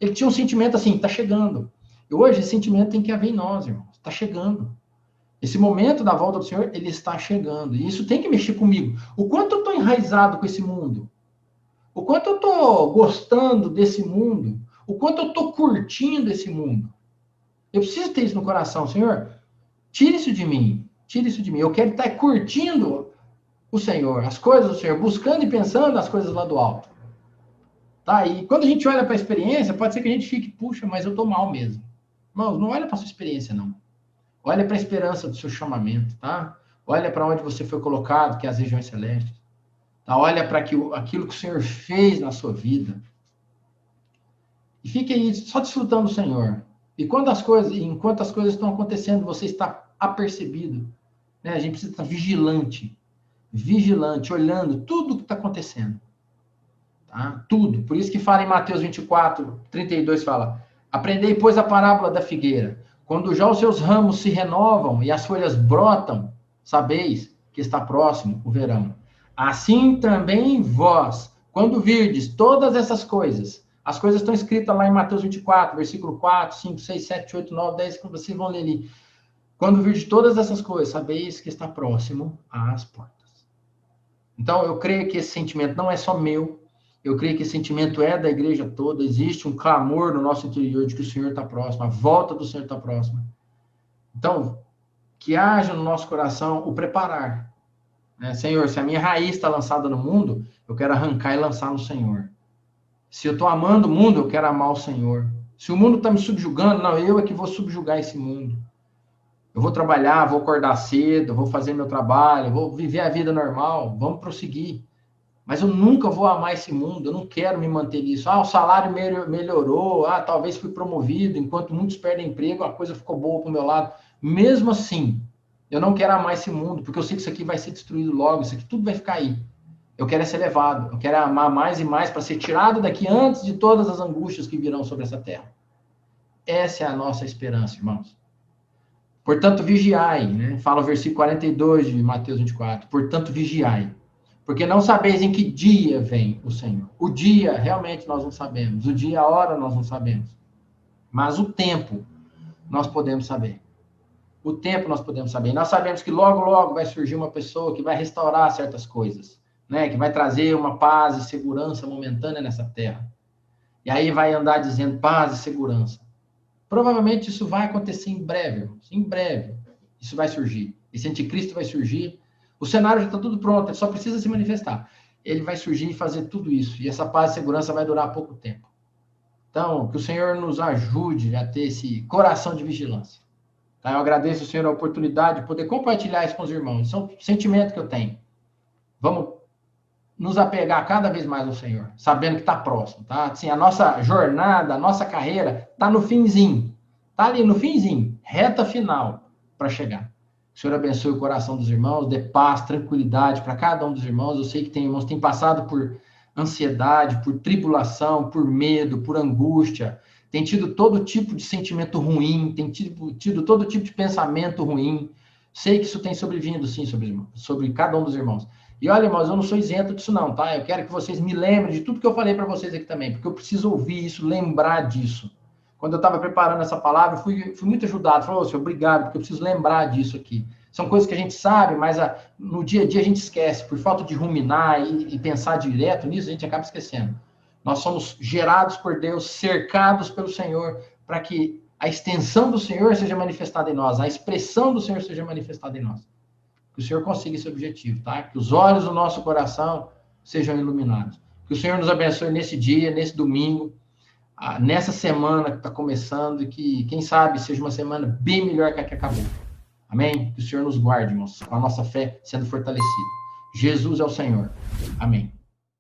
Ele tinha um sentimento assim, está chegando. E hoje esse sentimento tem que haver em nós, irmãos, está chegando. Esse momento da volta do Senhor, ele está chegando. E isso tem que mexer comigo. O quanto eu estou enraizado com esse mundo? O quanto eu estou gostando desse mundo, o quanto eu estou curtindo esse mundo. Eu preciso ter isso no coração, Senhor. Tire isso de mim, tire isso de mim. Eu quero estar curtindo o Senhor, as coisas do Senhor, buscando e pensando nas coisas lá do alto. Tá? E quando a gente olha para a experiência, pode ser que a gente fique, puxa, mas eu estou mal mesmo. Irmãos, não olha para a sua experiência, não. Olha para a esperança do seu chamamento, tá? Olha para onde você foi colocado, que é as regiões celestes. Olha para aquilo que o Senhor fez na sua vida. E fique aí só desfrutando do Senhor. E enquanto as coisas estão acontecendo, você está apercebido. Né? A gente precisa estar vigilante, olhando tudo o que está acontecendo. Tá? Tudo. Por isso que fala em Mateus 24, 32, fala, aprendei, pois, a parábola da figueira. Quando já os seus ramos se renovam e as folhas brotam, sabeis que está próximo o verão. Assim também vós, quando virdes todas essas coisas, as coisas estão escritas lá em Mateus 24, versículo 4, 5, 6, 7, 8, 9, 10, que vocês vão ler ali. Quando virdes todas essas coisas, sabeis que está próximo às portas. Então, eu creio que esse sentimento não é só meu, eu creio que esse sentimento é da igreja toda, existe um clamor no nosso interior de que o Senhor está próximo, a volta do Senhor está próxima. Então, que haja no nosso coração o preparar. Senhor, se a minha raiz está lançada no mundo, eu quero arrancar e lançar no Senhor. Se eu estou amando o mundo, eu quero amar o Senhor. Se o mundo está me subjugando, não, eu é que vou subjugar esse mundo. Eu vou trabalhar, vou acordar cedo, vou fazer meu trabalho, vou viver a vida normal, vamos prosseguir. Mas eu nunca vou amar esse mundo, eu não quero me manter nisso. O salário melhorou, talvez fui promovido, enquanto muitos perdem emprego, a coisa ficou boa para o meu lado. Mesmo assim, eu não quero amar esse mundo, porque eu sei que isso aqui vai ser destruído logo, isso aqui tudo vai ficar aí. Eu quero ser levado, eu quero amar mais e mais para ser tirado daqui antes de todas as angústias que virão sobre essa terra. Essa é a nossa esperança, irmãos. Portanto, vigiai, né? Fala o versículo 42 de Mateus 24. Portanto, vigiai, porque não sabeis em que dia vem o Senhor. O dia, realmente, nós não sabemos. O dia, a hora, nós não sabemos. Mas o tempo, nós podemos saber. O tempo nós podemos saber. Nós sabemos que logo, logo vai surgir uma pessoa que vai restaurar certas coisas, né? Que vai trazer uma paz e segurança momentânea nessa terra. E aí vai andar dizendo paz e segurança. Provavelmente isso vai acontecer em breve, irmãos. Em breve, isso vai surgir. Esse anticristo vai surgir. O cenário já está tudo pronto, ele só precisa se manifestar. Ele vai surgir e fazer tudo isso. E essa paz e segurança vai durar pouco tempo. Então, que o Senhor nos ajude a ter esse coração de vigilância. Tá? Eu agradeço ao Senhor a oportunidade de poder compartilhar isso com os irmãos. Isso é um sentimento que eu tenho. Vamos nos apegar cada vez mais ao Senhor, sabendo que está próximo, tá? Assim, a nossa jornada, a nossa carreira está no finzinho. Está ali no finzinho, reta final para chegar. O Senhor abençoe o coração dos irmãos, dê paz, tranquilidade para cada um dos irmãos. Eu sei que tem irmãos que têm passado por ansiedade, por tribulação, por medo, por angústia, tem tido todo tipo de sentimento ruim, tem tido todo tipo de pensamento ruim. Sei que isso tem sobrevindo, sim, sobre cada um dos irmãos. E olha, irmãos, eu não sou isento disso não, tá? Eu quero que vocês me lembrem de tudo que eu falei para vocês aqui também, porque eu preciso ouvir isso, lembrar disso. Quando eu estava preparando essa palavra, fui muito ajudado. Falei, Senhor, obrigado, porque eu preciso lembrar disso aqui. São coisas que a gente sabe, mas no dia a dia a gente esquece. Por falta de ruminar e pensar direto nisso, a gente acaba esquecendo. Nós somos gerados por Deus, cercados pelo Senhor, para que a extensão do Senhor seja manifestada em nós, a expressão do Senhor seja manifestada em nós. Que o Senhor consiga esse objetivo, tá? Que os olhos do nosso coração sejam iluminados. Que o Senhor nos abençoe nesse dia, nesse domingo, nessa semana que está começando, e que, quem sabe, seja uma semana bem melhor que a que acabou. Amém? Que o Senhor nos guarde, irmãos, com a nossa fé sendo fortalecida. Jesus é o Senhor. Amém.